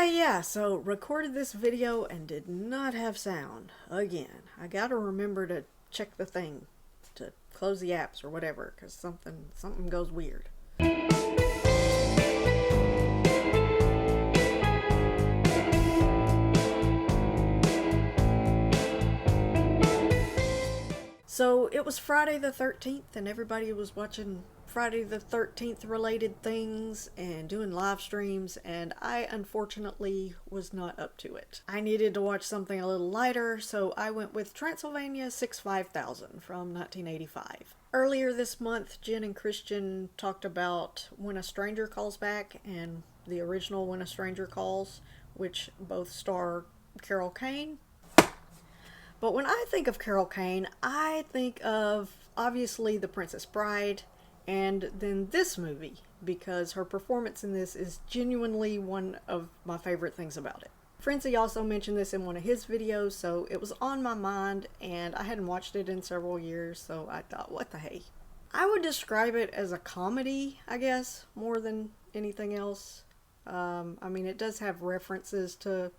Yeah, so recorded this video and did not have sound. Again, I gotta remember to check the thing, to close the apps or whatever, because something goes weird. So it was Friday the 13th, and everybody was watching Friday the 13th related things and doing live streams, and I unfortunately was not up to it. I needed to watch something a little lighter, so I went with Transylvania 65000 from 1985. Earlier this month, Jen and Christian talked about When a Stranger Calls Back and the original When a Stranger Calls, which both star Carol Kane. But when I think of Carol Kane, I think of obviously The Princess Bride and then this movie, because her performance in this is genuinely one of my favorite things about it. Frenzy also mentioned this in one of his videos, so it was on my mind, and I hadn't watched it in several years, so I thought, what the hey. I would describe it as a comedy, I guess, more than anything else. I mean, it does have references to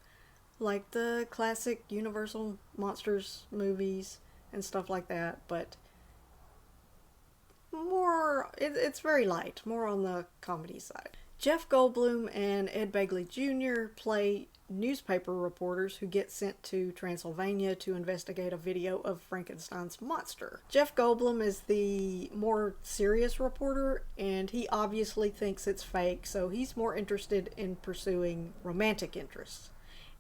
like the classic Universal Monsters movies and stuff like that, but it's very light, more on the comedy side. Jeff Goldblum and Ed Begley Jr. play newspaper reporters who get sent to Transylvania to investigate a video of Frankenstein's monster. Jeff Goldblum is the more serious reporter, and he obviously thinks it's fake, so he's more interested in pursuing romantic interests.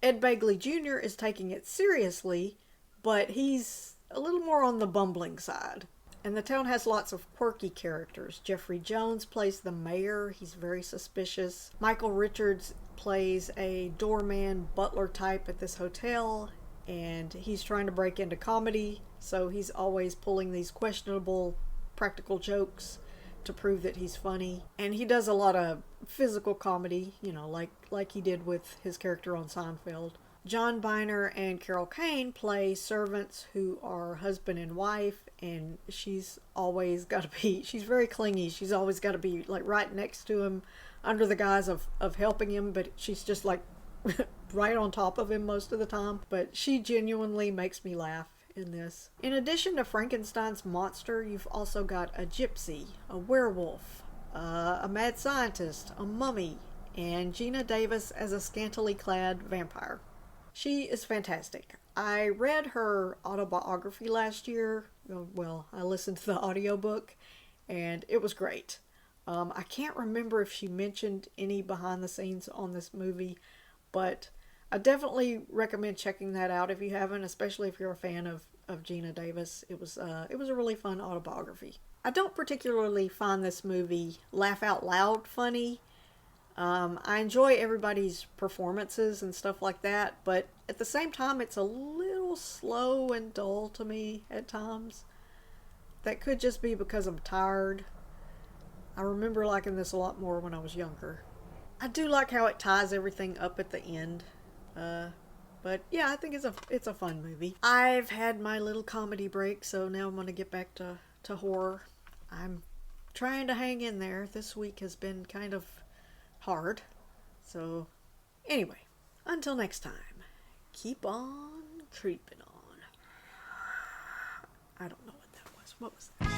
Ed Begley Jr. is taking it seriously, but he's a little more on the bumbling side. And the town has lots of quirky characters. Jeffrey Jones plays the mayor. He's very suspicious. Michael Richards plays a doorman butler type at this hotel, and he's trying to break into comedy, so he's always pulling these questionable practical jokes to prove that he's funny. And he does a lot of physical comedy, you know, like he did with his character on Seinfeld. John Biner and Carol Kane play servants who are husband and wife, and she's very clingy. She's always got to be like right next to him under the guise of helping him, but she's just like right on top of him most of the time. But she genuinely makes me laugh in this. In addition to Frankenstein's monster, you've also got a gypsy, a werewolf, a mad scientist, a mummy, and Gina Davis as a scantily clad vampire. She is fantastic. I read her autobiography last year. Well, I listened to the audiobook, and it was great. I can't remember if she mentioned any behind the scenes on this movie, but I definitely recommend checking that out if you haven't, especially if you're a fan of Gina Davis. It was a really fun autobiography. I don't particularly find this movie laugh out loud funny. I enjoy everybody's performances and stuff like that, but at the same time, it's a little slow and dull to me at times. That could just be because I'm tired. I remember liking this a lot more when I was younger. I do like how it ties everything up at the end. But yeah, I think it's a fun movie. I've had my little comedy break, so now I'm going to get back to horror. I'm trying to hang in there. This week has been kind of hard. So anyway, until next time, keep on creeping on. I don't know what that was. What was that?